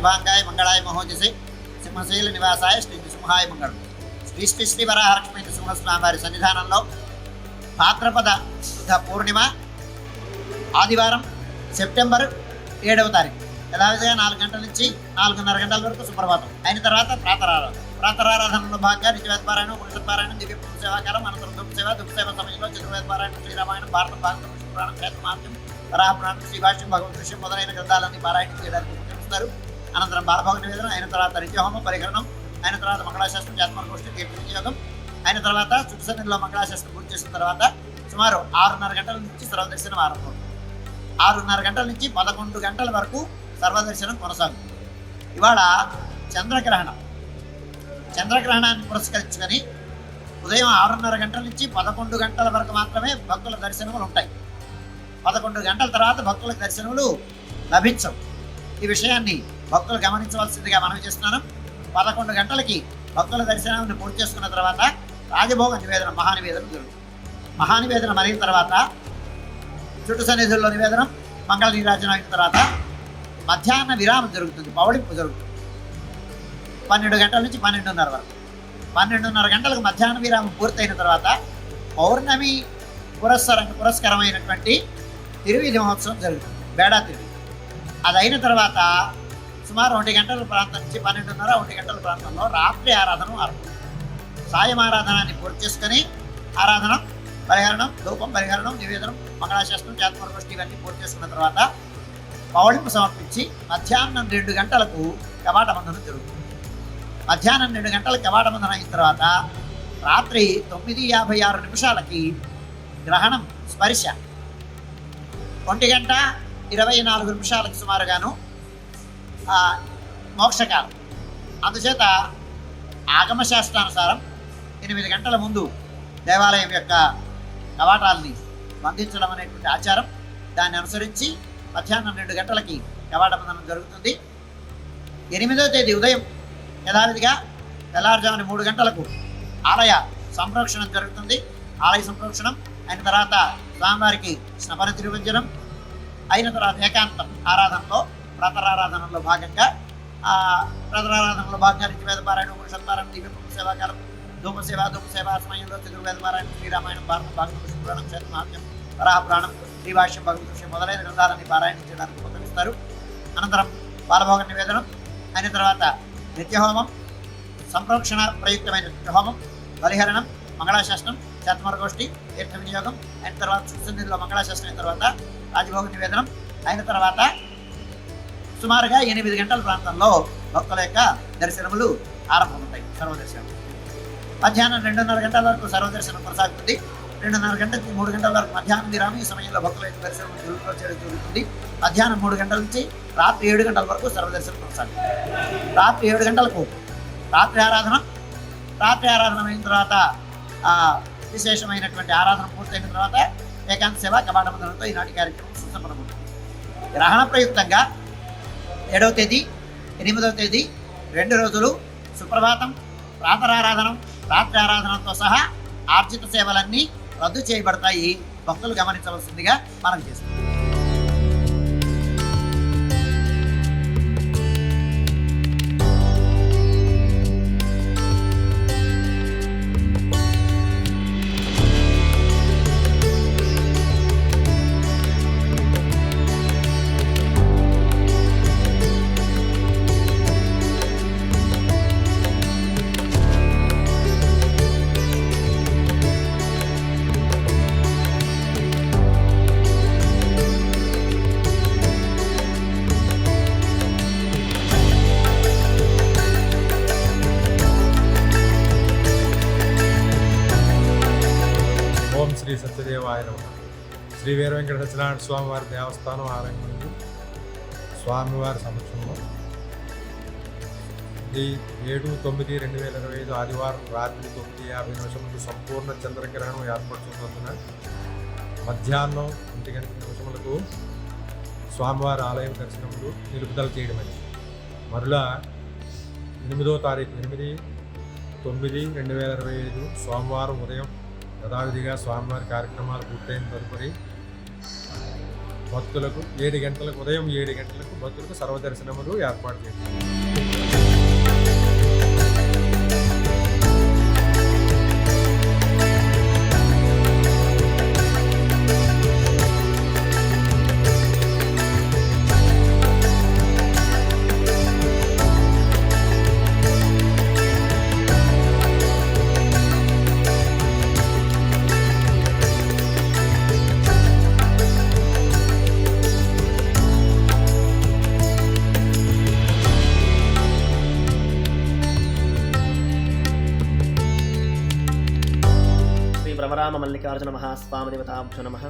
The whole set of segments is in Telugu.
శుభాంగాయ మంగళాయ మహోజసే సింహశైల నివాసాయ శ్రీ నృసింహాయ మంగళం. శ్రీ శ్రీ వరాహలక్ష్మీ నృసింహస్వామి వారి సన్నిధానంలో భాద్రపద శుద్ధ పూర్ణిమ ఆదివారం సెప్టెంబర్ 7వ తారీఖు యథావిధిగా 4 గంటల నుంచి 4:30 గంటల వరకు సుప్రభాతం అయిన తర్వాత ప్రాతరారాధనలో భాగంగా నిత్యవేదపారాయణం ఉపనిషత్పారాయణం దివ్య సేవాకాలం అనంతరం దుఃఖసేవ సమయంలో చతుర్వేదపారాయణం శ్రీరామాయణం భారతం భాగవతం పురాణం క్షేత్రమార్గం వరాహపురాణం శ్రీభాష్యం భగవద్ దృశ్యం మొదలైన గ్రంథాలన్నీ పారాయణం చేయడానికి ఉపయోగిస్తారు. అనంతరం బాలభోగ నివేదన అయిన తర్వాత నిత్యహోమం పరిహరణం అయిన తర్వాత మంగళాశాస్త్రం జాతమర్గోష్ఠి తీర్థ వినియోగం అయిన తర్వాత చుట్టు సన్నిధిలో మంగళాశాస్త్రం పూర్తి చేసిన తర్వాత సుమారు 6:30 గంటల నుంచి సర్వదర్శనం ఆరంభం. 6:30 గంటల నుంచి 11 గంటల వరకు సర్వదర్శనం కొనసాగుతుంది. ఇవాళ చంద్రగ్రహణాన్ని పురస్కరించుకొని ఉదయం 6:30 గంటల నుంచి 11 గంటల వరకు మాత్రమే భక్తుల దర్శనములు ఉంటాయి. 11 గంటల తర్వాత భక్తులకు దర్శనములు లభించవు. ఈ విషయాన్ని భక్తులు గమనించవలసిందిగా మనవి చేస్తున్నాను. 11 గంటలకి భక్తుల దర్శనాన్ని పూర్తి చేసుకున్న తర్వాత రాజభోగ నివేదన మహానివేదన జరుగుతుంది. మహానివేదన మరిగిన తర్వాత చుట్టు సన్నిధుల్లో నివేదనం మంగళ నీరాజనం అయిన తర్వాత మధ్యాహ్న విరామం జరుగుతుంది, పవళింపు జరుగుతుంది. 12 గంటల నుంచి 12:30 వరకు. 12:30 గంటలకు మధ్యాహ్న విరామం పూర్తయిన తర్వాత పౌర్ణమి పురస్కరమైనటువంటి తిరువీధి మహోత్సవం జరుగుతుంది, బేడా తిరువి. అది అయిన తర్వాత సుమారు 1 గంటల ప్రాంతం నుంచి 12:30, 1 గంటల ప్రాంతంలో రాత్రి ఆరాధన ఆరంభం. సాయం ఆరాధనాన్ని పూర్తి చేసుకొని ఆరాధన పరిహరణం, ధూపం పరిహరణం, నివేదనం, మంగళాశాస్త్రం జాతమర్గోష్ఠి ఇవన్నీ పూర్తి చేసుకున్న తర్వాత పౌళింపు సమర్పించి మధ్యాహ్నం 2 గంటలకు కవాటబంధనం జరుగుతుంది. మధ్యాహ్నం 2 గంటలకు కవాటబంధనం అయిన తర్వాత రాత్రి 9:56 నిమిషాలకి గ్రహణం స్పర్శ, 1:24 సుమారుగాను మోక్షకాలం. అందుచేత ఆగమశాస్త్రానుసారం 8 గంటల ముందు దేవాలయం యొక్క కవాటాలని బంధించడం అనేటువంటి ఆచారం. దాన్ని అనుసరించి మధ్యాహ్నం 2 గంటలకి కవాట బంధనం జరుగుతుంది. 8వ తేదీ ఉదయం యథావిధిగా తెల్లారుజామున 3 గంటలకు ఆలయ సంప్రోక్షణం జరుగుతుంది. ఆలయ సంప్రోక్షణం అయిన తర్వాత స్వామివారికి స్నపన తిరువంజనం అయిన తర్వాత ఏకాంతం ఆరాధనలో ప్రాతరారాధనలో భాగంగా నిత్యవేదపారాయణ ఉపనిషత్పారాయణ దివ్య సేవాకాలం ధూపసేవ సమయంలో చతుర్వేదపారాయణ శ్రీరామాయణం భారతం భాగవతం పురాణం క్షేత్రమార్గం వరాహపురాణం శ్రీభాష్యం భగవద్ దృశ్యం మొదలైన గ్రంథాలన్నీ పారాయణించడానికి ఉపయోగిస్తారు. అనంతరం బాలభోగ నివేదనం అయిన తర్వాత నిత్యహోమం, సంప్రోక్షణ ప్రయుక్తమైన నిత్యహోమం, బలిహరణం, మంగళాశాస్త్రం జాతమర్గోష్ఠి తీర్థ వినియోగం అయిన తర్వాత సన్నిధిలో మంగళాశాస్త్రం అయిన తర్వాత రాజభోగ నివేదనం అయిన తర్వాత సుమారుగా 8 గంటల ప్రాంతంలో భక్తుల యొక్క దర్శనములు ఆరంభమవుతాయి. సర్వదర్శనం మధ్యాహ్నం 2:30 గంటల వరకు సర్వదర్శనం కొనసాగుతుంది. 2:30 గంటల నుంచి 3 గంటల వరకు మధ్యాహ్నం విరామం. ఈ సమయంలో భక్తుల యొక్క దర్శనం జరుగుతుంది. మధ్యాహ్నం 3 గంటల నుంచి రాత్రి 7 గంటల వరకు సర్వదర్శనం కొనసాగుతుంది. రాత్రి 7 గంటలకు రాత్రి ఆరాధన అయిన తర్వాత విశేషమైనటువంటి ఆరాధన పూర్తయిన తర్వాత ఏకాంత సేవ కవాటబంధనంతో ఈనాటి కార్యక్రమం సంపన్నమవుతుంది. గ్రహణ ప్రయుక్తంగా 7వ తేదీ 8వ తేదీ 2 రోజులు సుప్రభాతం, ప్రాతరారాధనం, రాత్రి ఆరాధనతో సహా ఆర్జిత సేవలన్నీ రద్దు చేయబడతాయి. భక్తులు గమనించవలసిందిగా మనం చేస్తాం. శ్రీ సత్యదేవాయ నమః. శ్రీ వీర వెంకట సత్యనారాయణ స్వామివారి దేవస్థానం ఆరంభంలో స్వామివారి సమక్షంలో 7/9/2025 ఆదివారం రాత్రి 9:50 సంపూర్ణ చంద్రగ్రహణం ఏర్పడుతున్నందున మధ్యాహ్నం 1 గంటల నిమిషములకు స్వామివారి ఆలయం దర్శనములు నిలుపుదల చేయడమైంది. మరలా 8వ తారీఖు 8/9/2025 సోమవారం ఉదయం యథావిధిగా స్వామివారి కార్యక్రమాలు పూర్తయిన తదుపరి భక్తులకు 7 గంటలకు ఉదయం 7 గంటలకు భక్తులకు సర్వదర్శనములు ఏర్పాటు చేశారు. భ్రమరామ మల్లికార్జున మహాస్వామి దేవతాభ్యో నమః.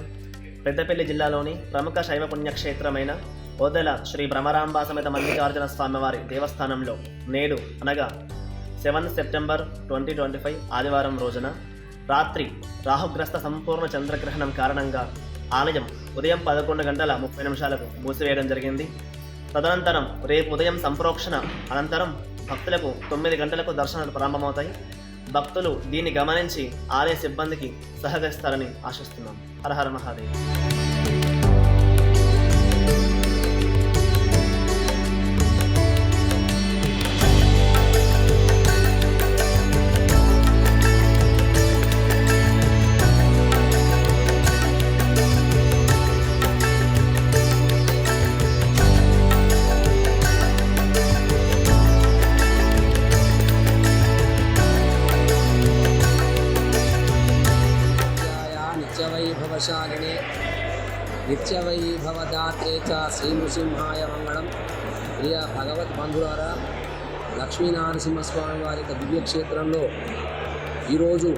పెద్దపల్లి జిల్లాలోని ప్రముఖ శైవ పుణ్యక్షేత్రమైన ఓదెల శ్రీ భ్రమరాంబ సమేత మల్లికార్జున స్వామివారి దేవస్థానంలో నేడు అనగా 7 సెప్టెంబర్ 2025 ఆదివారం రోజున రాత్రి రాహుగ్రస్త సంపూర్ణ చంద్రగ్రహణం కారణంగా ఆలయం ఉదయం 11:30 మూసివేయడం జరిగింది. తదనంతరం రేపు ఉదయం సంప్రోక్షణ అనంతరం భక్తులకు 9 గంటలకు దర్శనాలు ప్రారంభమవుతాయి. భక్తులు దీన్ని గమనించి ఆలయ సిబ్బందికి సహకరిస్తారని ఆశిస్తున్నాం. హర హర మహాదేవ్. నిత్యవైభవశాలినే నిత్యవైభవదాత్రే చ శ్రీనృసింహాయ మంగళం. ప్రియ భగవత్ బంధువులారా, లక్ష్మీనరసింహస్వామి వారి యొక్క దివ్యక్షేత్రంలో ఈరోజు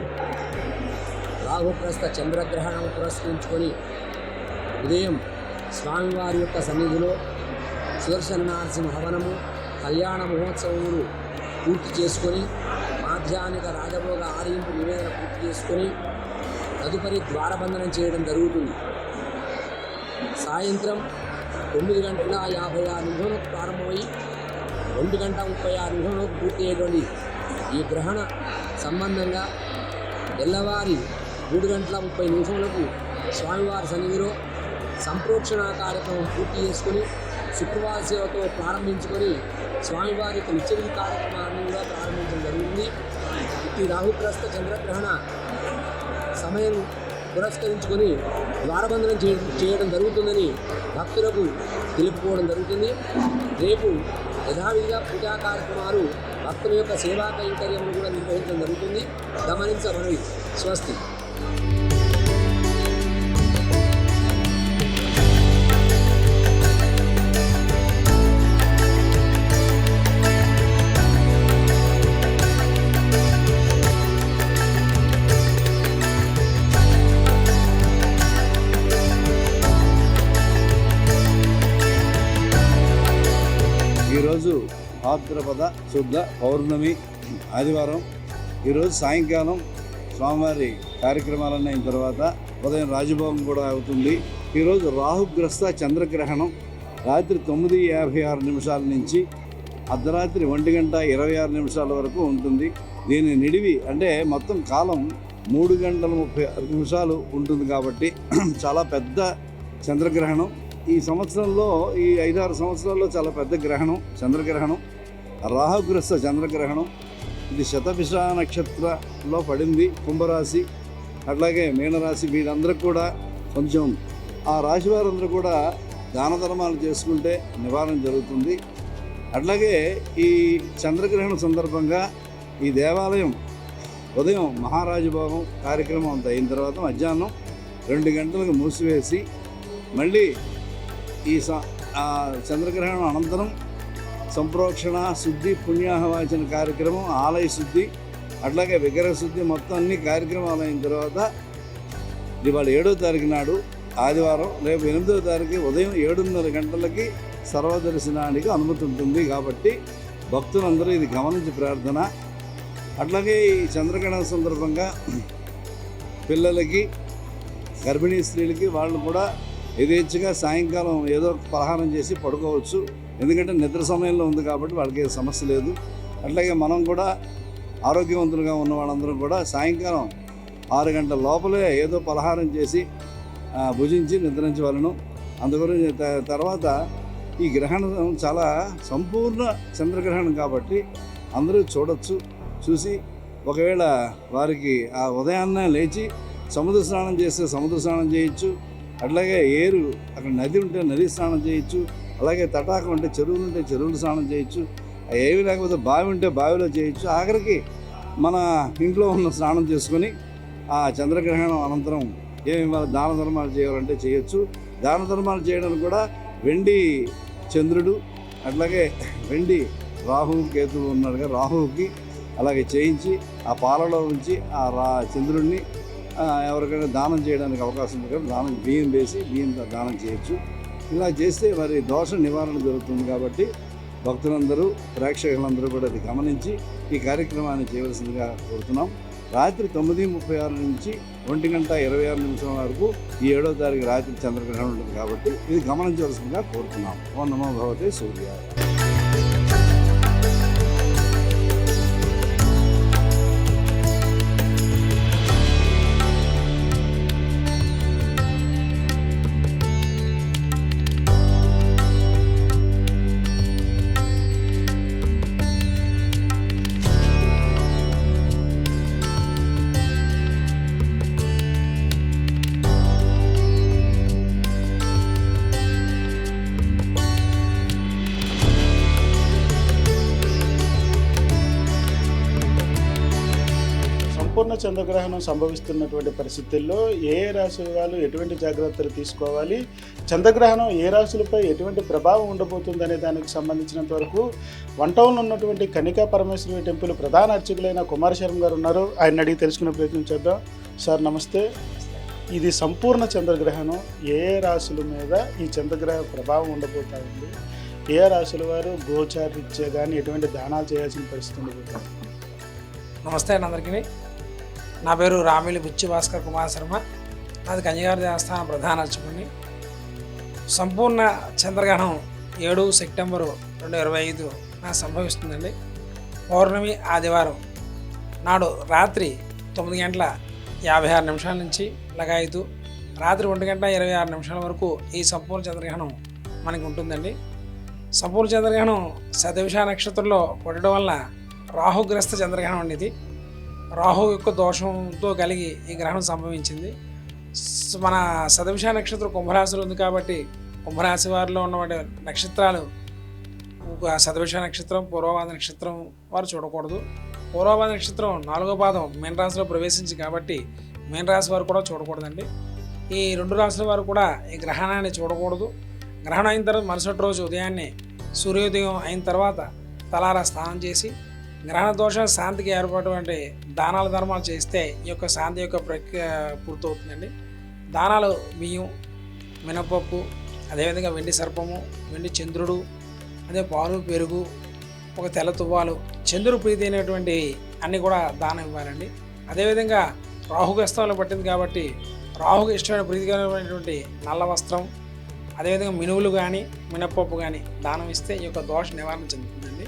రాహుగ్రస్త చంద్రగ్రహణం పురస్కరించుకొని ఉదయం స్వామివారి యొక్క సన్నిధిలో సుదర్శన నరసింహ హవనము కళ్యాణ మహోత్సవములు పూర్తి చేసుకొని మాధ్యాహ్నిక రాజభోగ ఆరగింపు నివేదన పూర్తి చేసుకొని తదుపరి ద్వారబంధనం చేయడం జరుగుతుంది. సాయంత్రం 9:56 ప్రారంభమై 2:36 పూర్తి అయ్యేటువంటి ఈ గ్రహణ సంబంధంగా తెల్లవారి 3:30 స్వామివారి సన్నిధిలో సంప్రోక్షణ కార్యక్రమం పూర్తి చేసుకొని శుక్రవార సేవతో ప్రారంభించుకొని స్వామివారి యొక్క నిత్యవిధి కార్యక్రమాన్ని కూడా ప్రారంభించడం జరుగుతుంది. ఈ రాహుగ్రస్త చంద్రగ్రహణ సమయం పురస్కరించుకొని ద్వారబంధనం చేయడం జరుగుతుందని భక్తులకు తెలుపుకోవడం జరుగుతుంది. రేపు యథావిధిగా పూజా కార్యక్రమాలు భక్తుల యొక్క సేవా కైంకర్యములు కూడా నిర్వహించడం జరుగుతుంది. గమనించమని. స్వస్తి. ఈరోజు భాద్రపద శుద్ధ పౌర్ణమి ఆదివారం. ఈరోజు సాయంకాలం స్వామివారి కార్యక్రమాలన్నీ అయిన తర్వాత ఉదయం రాజభోగం కూడా అవుతుంది. ఈరోజు రాహుగ్రస్త చంద్రగ్రహణం రాత్రి 9:56 నుంచి అర్ధరాత్రి 1:26 వరకు ఉంటుంది. దీని నిడివి అంటే మొత్తం కాలం 3:36 ఉంటుంది కాబట్టి చాలా పెద్ద చంద్రగ్రహణం. ఈ సంవత్సరంలో ఈ 5-6 సంవత్సరాల్లో చాలా పెద్ద గ్రహణం చంద్రగ్రహణం, రాహుగ్రస్త చంద్రగ్రహణం. ఇది శతభిష నక్షత్రంలో పడింది. కుంభరాశి అట్లాగే మీనరాశి వీళ్ళందరూ కూడా కొంచెం ఆ రాశి వారందరూ కూడా దాన ధర్మాలు చేసుకుంటే నివారణ జరుగుతుంది. అట్లాగే ఈ చంద్రగ్రహణం సందర్భంగా ఈ దేవాలయం ఉదయం మహారాజభోగం కార్యక్రమం అంతా అయిన తర్వాత మధ్యాహ్నం 2 గంటలకు మూసివేసి మళ్ళీ ఈ చంద్రగ్రహణం అనంతరం సంప్రోక్షణ శుద్ధి పుణ్యాహవాచన కార్యక్రమం, ఆలయ శుద్ధి అట్లాగే విగ్రహ శుద్ధి మొత్తం అన్ని కార్యక్రమాలు అయిన తర్వాత ఇవాళ 7వ తారీఖు నాడు ఆదివారం, రేపు 8వ తారీఖు ఉదయం 7:30 గంటలకి సర్వదర్శనానికి అనుమతి ఉంటుంది. కాబట్టి భక్తులందరూ ఇది గమనించి ప్రార్థన. అట్లాగే ఈ చంద్రగ్రహణం సందర్భంగా పిల్లలకి గర్భిణీ స్త్రీలకి వాళ్ళు కూడా యథేచ్ఛగా సాయంకాలం ఏదో పలహారం చేసి పడుకోవచ్చు. ఎందుకంటే నిద్ర సమయంలో ఉంది కాబట్టి వాళ్ళకి ఏ సమస్య లేదు. అట్లాగే మనం కూడా ఆరోగ్యవంతులుగా ఉన్న వాళ్ళందరూ కూడా సాయంకాలం 6 గంటల లోపలే ఏదో పలహారం చేసి భుజించి నిద్రించవలను. అందుగురించి తర్వాత ఈ గ్రహణం చాలా సంపూర్ణ చంద్రగ్రహణం కాబట్టి అందరూ చూసి ఒకవేళ వారికి ఆ ఉదయాన్నే లేచి సముద్ర స్నానం చేస్తే సముద్ర స్నానం చేయొచ్చు, అట్లాగే అక్కడ నది ఉంటే నది స్నానం చేయొచ్చు, అలాగే తటాకం ఉంటే చెరువులు ఉంటే చెరువులు స్నానం చేయొచ్చు, ఏమి లేకపోతే బావి ఉంటే బావిలో చేయొచ్చు. ఆఖరికి మన ఇంట్లో ఉన్న స్నానం చేసుకొని ఆ చంద్రగ్రహణం అనంతరం ఏమి దాన ధర్మాలు చేయాలంటే చేయొచ్చు. దాన ధర్మాలు చేయడానికి కూడా వెండి చంద్రుడు, అట్లాగే వెండి రాహు కేతువు ఉన్నాడుగా, రాహువుకి అలాగే చేయించి ఆ పాలలో ఉంచి ఆ చంద్రుడిని ఎవరికైనా దానం చేయడానికి అవకాశం ఉంది కాబట్టి బియ్యం వేసి బియ్యంతో దానం చేయొచ్చు. ఇలా చేస్తే మరి దోష నివారణ జరుగుతుంది కాబట్టి భక్తులందరూ ప్రేక్షకులందరూ కూడా అది గమనించి ఈ కార్యక్రమాన్ని చేయవలసిందిగా కోరుతున్నాం. రాత్రి 9:36 నుంచి 1:26 వరకు ఈ 7వ తారీఖు రాత్రి చంద్రగ్రహణం ఉంటుంది కాబట్టి ఇది గమనించవలసిందిగా కోరుతున్నాం. ఓం నమో భగవతే సూర్యాయ. సంపూర్ణ చంద్రగ్రహణం సంభవిస్తున్నటువంటి పరిస్థితుల్లో ఏ రాశి వాళ్ళు ఎటువంటి జాగ్రత్తలు తీసుకోవాలి, చంద్రగ్రహణం ఏ రాశులపై ఎటువంటి ప్రభావం ఉండబోతుందనే దానికి సంబంధించినంత వరకు వన్ టౌన్లో ఉన్నటువంటి కనికా పరమేశ్వరి టెంపుల్ ప్రధాన అర్చకులైన కుమార్ శర్మ గారు ఉన్నారు. ఆయన అడిగి తెలుసుకునే ప్రయత్నం చేద్దాం. సార్ నమస్తే. ఇది సంపూర్ణ చంద్రగ్రహణం ఏ రాశుల మీద ఈ చంద్రగ్రహ ప్రభావం ఉండబోతా ఉంది, ఏ రాశుల వారు గోచారీత్యా కానీ ఎటువంటి దానాలు చేయాల్సిన పరిస్థితి ఉండబోతుంది? నమస్తే అండి అందరికీ. నా పేరు రామిలి బుచ్చి భాస్కర్ కుమార్ శర్మ. నాది కన్యగారి దేవస్థానం ప్రధాన అర్చకుడిని. సంపూర్ణ చంద్రగ్రహణం 7 సెప్టెంబరు 2025 నాకు సంభవిస్తుందండి. పౌర్ణమి ఆదివారం నాడు రాత్రి 9:56 నుంచి లగాయతు రాత్రి 1:26 వరకు ఈ సంపూర్ణ చంద్రగ్రహణం మనకి ఉంటుందండి. సంపూర్ణ చంద్రగ్రహణం శతభిష నక్షత్రంలో పడడం వల్ల రాహుగ్రస్త చంద్రగ్రహణం అనేది రాహు యొక్క దోషంతో కలిగి ఈ గ్రహణం సంభవించింది. మన శతభిష నక్షత్రం కుంభరాశిలో ఉంది కాబట్టి కుంభరాశి వారిలో ఉన్నటువంటి నక్షత్రాలు శతభిష నక్షత్రం, పూర్వభాద నక్షత్రం వారు చూడకూడదు. పూర్వభాద నక్షత్రం 4వ పాదం మీనరాశిలో ప్రవేశించి కాబట్టి మీనరాశి వారు కూడా చూడకూడదండి. ఈ 2 రాశుల వారు కూడా ఈ గ్రహణాన్ని చూడకూడదు. గ్రహణం అయిన తర్వాత మరుసటి రోజు ఉదయాన్నే సూర్యోదయం అయిన తర్వాత తలారా స్నానం చేసి గ్రహణ దోషం శాంతికి ఏర్పడినటువంటి దానాల ధర్మాలు చేస్తే ఈ యొక్క శాంతి యొక్క ప్రక్రియ పూర్తవుతుందండి. దానాలు బియ్యం, మినపప్పు, అదేవిధంగా వెండి సర్పము, వెండి చంద్రుడు, అదే పాలు, పెరుగు, ఒక తెల్ల తువ్వాలు, చంద్రుడు ప్రీతి అయినటువంటి అన్నీ కూడా దానం ఇవ్వాలండి. అదేవిధంగా రాహుగ్రస్తంలో పట్టింది కాబట్టి రాహుకు ఇష్టమైన ప్రీతికరమైనటువంటి నల్ల వస్త్రం, అదేవిధంగా మినువులు కానీ మినపప్పు కానీ దానం ఇస్తే ఈ యొక్క దోష నివారణ చెందుతుందండి.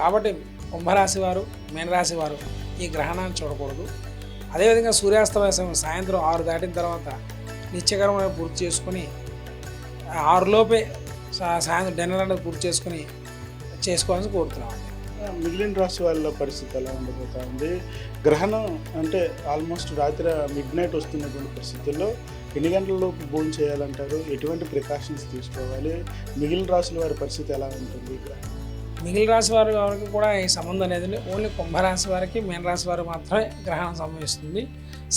కాబట్టి కుంభరాశి వారు, మీనరాశి వారు ఈ గ్రహణాన్ని చూడకూడదు. అదేవిధంగా సూర్యాస్తమయ సమయం సాయంత్రం 6 దాటిన తర్వాత నిత్యకర్మను పూర్తి చేసుకుని 6 లోపే సాయంత్రం డిన్నర్ అనేది పూర్తి చేసుకోవాలని కోరుతున్నామండి. మిగిలిన రాశి వాళ్ళ పరిస్థితి ఎలా ఉండబోతా ఉంది? గ్రహణం అంటే ఆల్మోస్ట్ రాత్రి మిడ్-నైట్ వస్తున్నటువంటి పరిస్థితుల్లో ఎన్ని గంటలలోపు భోజనం చేయాలంటారు? ఎటువంటి ప్రికాషన్స్ తీసుకోవాలి? మిగిలిన రాశుల వారి పరిస్థితి ఎలా ఉంటుంది? మిగిలిన రాశి వారికి కూడా ఈ సంబంధం అనేది ఓన్లీ కుంభరాశి వారికి, మీనరాశి వారికి మాత్రమే గ్రహణం సంభవిస్తుంది.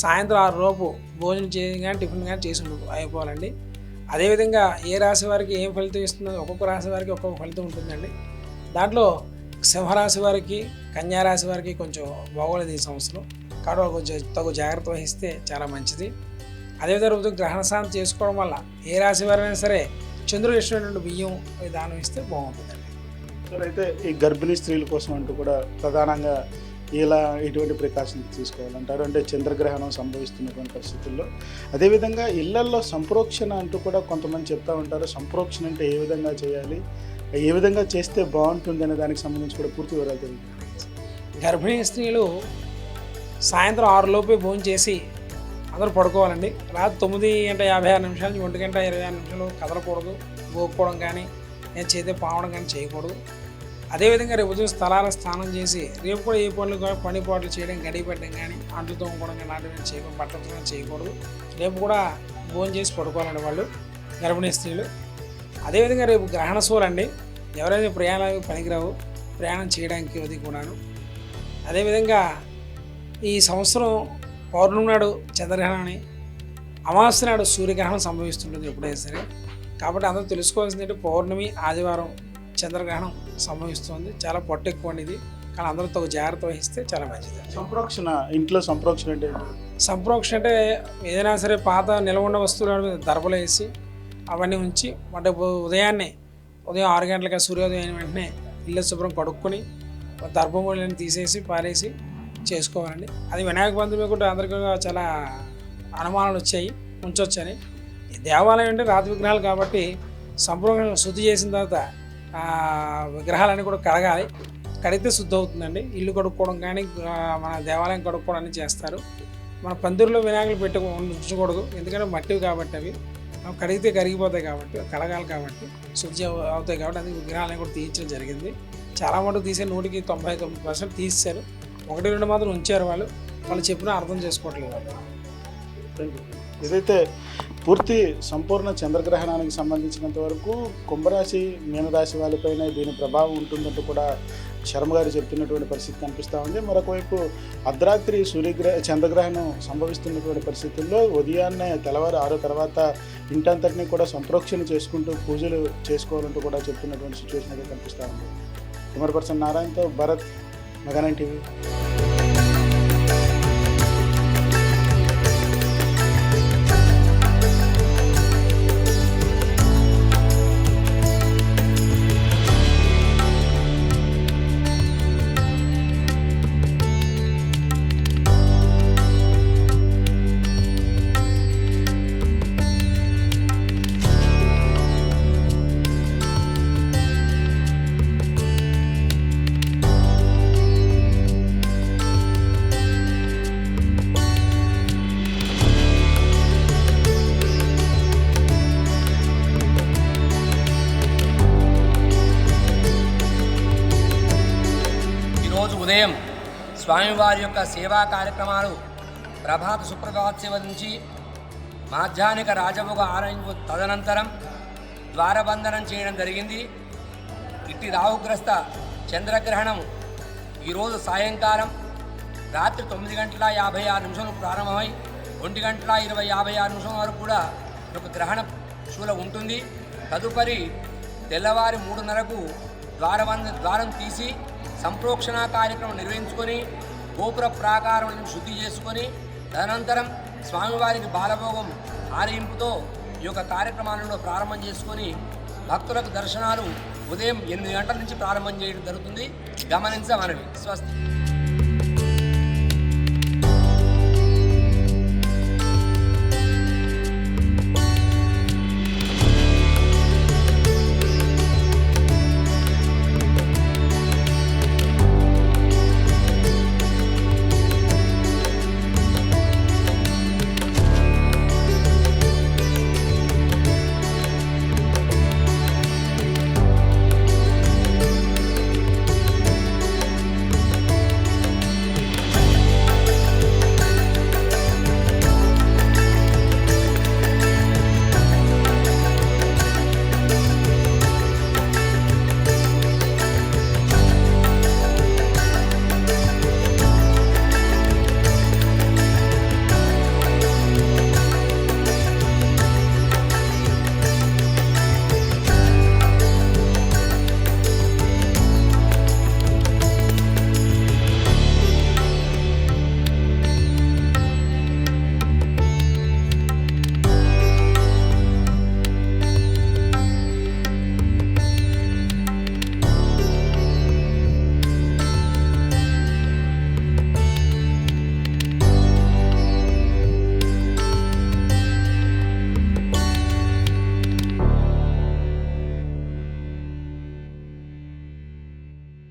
సాయంత్రం 6 లోపు భోజనం చేయడం కానీ టిఫిన్ కానీ చేసి అయిపోవాలండి. అదేవిధంగా ఏ రాశి వారికి ఏం ఫలితం ఇస్తుందో ఒక్కొక్క రాశి వారికి ఒక్కొక్క ఫలితం ఉంటుందండి. దాంట్లో సింహరాశి వారికి, కన్యారాశి వారికి కొంచెం బాగోలేదు ఈ సంవత్సరం. కాబట్టి కొంచెం తగు జాగ్రత్త వహిస్తే చాలా మంచిది. అదేవిధంగా గ్రహణ శాంతి చేసుకోవడం వల్ల ఏ రాశి వారైనా సరే చంద్రుడు ఇష్టమైనటువంటి బియ్యం అవి దానం ఇస్తే బాగుంటుందండి. సార్, అయితే ఈ గర్భిణీ స్త్రీల కోసం అంటూ కూడా ప్రధానంగా ఎటువంటి ప్రికాషన్స్ తీసుకోవాలంటారు? అంటే చంద్రగ్రహణం సంభవిస్తున్నటువంటి పరిస్థితుల్లో. అదేవిధంగా ఇళ్లల్లో సంప్రోక్షణ అంటూ కూడా కొంతమంది చెప్తూ ఉంటారు. సంప్రోక్షణ అంటే ఏ విధంగా చేయాలి, ఏ విధంగా చేస్తే బాగుంటుంది అనే దానికి సంబంధించి కూడా పూర్తి వివరాలు తెలియదు. గర్భిణీ స్త్రీలు సాయంత్రం 6 లోపే భోజనం చేసి అందరూ పడుకోవాలండి. రాత్రి 9:56 నుంచి 1:26 కదలకూడదు. గోక్కోవడం కానీ చేతే పావడం కానీ చేయకూడదు. అదేవిధంగా రేపు ఉదయం స్థలాల స్నానం చేసి రేపు కూడా ఏ పని పాటలు చేయడం, గడి పెట్టడం కానీ, అంట్లు తోముకోవడం కానీ లాంటివి చేయకూడదు, బట్టలు చేయకూడదు. రేపు కూడా భోజనం చేసి పడుకోవాలండి వాళ్ళు, గర్భిణీ స్త్రీలు. అదేవిధంగా రేపు గ్రహణ సూలండి. ఎవరైతే ప్రయాణాలు పనికిరావు ప్రయాణం చేయడానికి అది కూడాను. అదేవిధంగా ఈ సంవత్సరం పౌర్ణమి నాడు చంద్రగ్రహణాన్ని, అమావాస్య నాడు సూర్యగ్రహణం సంభవిస్తుంటుంది ఎప్పుడైనా సరే. కాబట్టి అందరూ తెలుసుకోవాల్సింది ఏంటంటే పౌర్ణమి, ఆదివారం చంద్రగ్రహణం సంభవిస్తుంది. చాలా పొట్ట ఎక్కువ ఇది, కానీ అందరూ తగు జాగ్రత్త వహిస్తే చాలా మంచిది. సంప్రోక్షణ, ఇంట్లో సంప్రోక్షణ అంటే సంప్రోక్షణ అంటే ఏదైనా సరే పాత నిల్వ ఉన్న వస్తువుల మీద దర్బలు వేసి అవన్నీ ఉంచి అంటే ఉదయం 6 గంటలకి సూర్యోదయం అయిన వెంటనే ఇల్లు శుభ్రం కడుక్కొని దర్భములను తీసేసి పారేసి చేసుకోవాలండి. అది వినాయక పంతులు కూడా అందరికీ చాలా అనుమానాలు వచ్చాయి ఉంచవచ్చని. దేవాలయం అంటే రాతి విగ్రహాలు కాబట్టి సంప్రోక్షణ శుద్ధి చేసిన తర్వాత విగ్రహాలన్నీ కూడా కడగాలి. కడిగితే శుద్ధి అవుతుందండి. ఇల్లు కడుక్కోవడం కానీ మన దేవాలయం కడుక్కోవడం అన్నీ చేస్తారు. మన పందిరిలో వినాయకులు ఉంచకూడదు, ఎందుకంటే మట్టివి కాబట్టి అవి కడిగితే కరిగిపోతాయి కాబట్టి, కడగాలి కాబట్టి శుద్ధి అవుతాయి కాబట్టి అది విగ్రహాలను కూడా తీయించడం జరిగింది. చాలా మటుకు తీసే 99% తీసేశారు. 1-2 మాత్రం ఉంచారు. వాళ్ళు చెప్పినా అర్థం చేసుకోవట్లేదు వాళ్ళు. ఏదైతే పూర్తి సంపూర్ణ చంద్రగ్రహణానికి సంబంధించినంత వరకు కుంభరాశి, మీనరాశి వాళ్ళపైన దీని ప్రభావం ఉంటుందంటూ కూడా శర్మ గారు చెప్తున్నటువంటి పరిస్థితి కనిపిస్తూ ఉంది. మరొక వైపు అర్ధరాత్రి చంద్రగ్రహణం సంభవిస్తున్నటువంటి పరిస్థితుల్లో ఉదయాన్నే తెల్లవారు 6 తర్వాత ఇంటంతటినీ కూడా సంప్రోక్షణ చేసుకుంటూ పూజలు చేసుకోవాలంటూ కూడా చెప్తున్నటువంటి సిచ్యువేషన్ అయితే కనిపిస్తూ ఉంది. కెమెరా పర్సన్ నారాయణతో భరత్, మెగా9 టీవీ. ఉదయం స్వామివారి యొక్క సేవా కార్యక్రమాలు ప్రభాత సుప్రభాత సేవ నుంచి మాధ్యాహ్నిక రాజభోగ ఆరంభ తదనంతరం ద్వారబంధనం చేయడం జరిగింది. ఇట్టి రాహుగ్రస్త చంద్రగ్రహణం ఈరోజు సాయంకాలం రాత్రి 9:56 ప్రారంభమై 1:56 వరకు కూడా ఒక గ్రహణ శూల ఉంటుంది. తదుపరి తెల్లవారి 3:30కు ద్వారం తీసి సంప్రోక్షణ కార్యక్రమం నిర్వహించుకొని గోపుర ప్రాకారం శుద్ధి చేసుకొని తదనంతరం స్వామివారికి బాలభోగం ఆరయింపుతో ఈ యొక్క కార్యక్రమాలను ప్రారంభం చేసుకొని భక్తులకు దర్శనాలు ఉదయం 8 గంటల నుంచి ప్రారంభం చేయడం జరుగుతుంది. గమనించమనవి. స్వస్తి.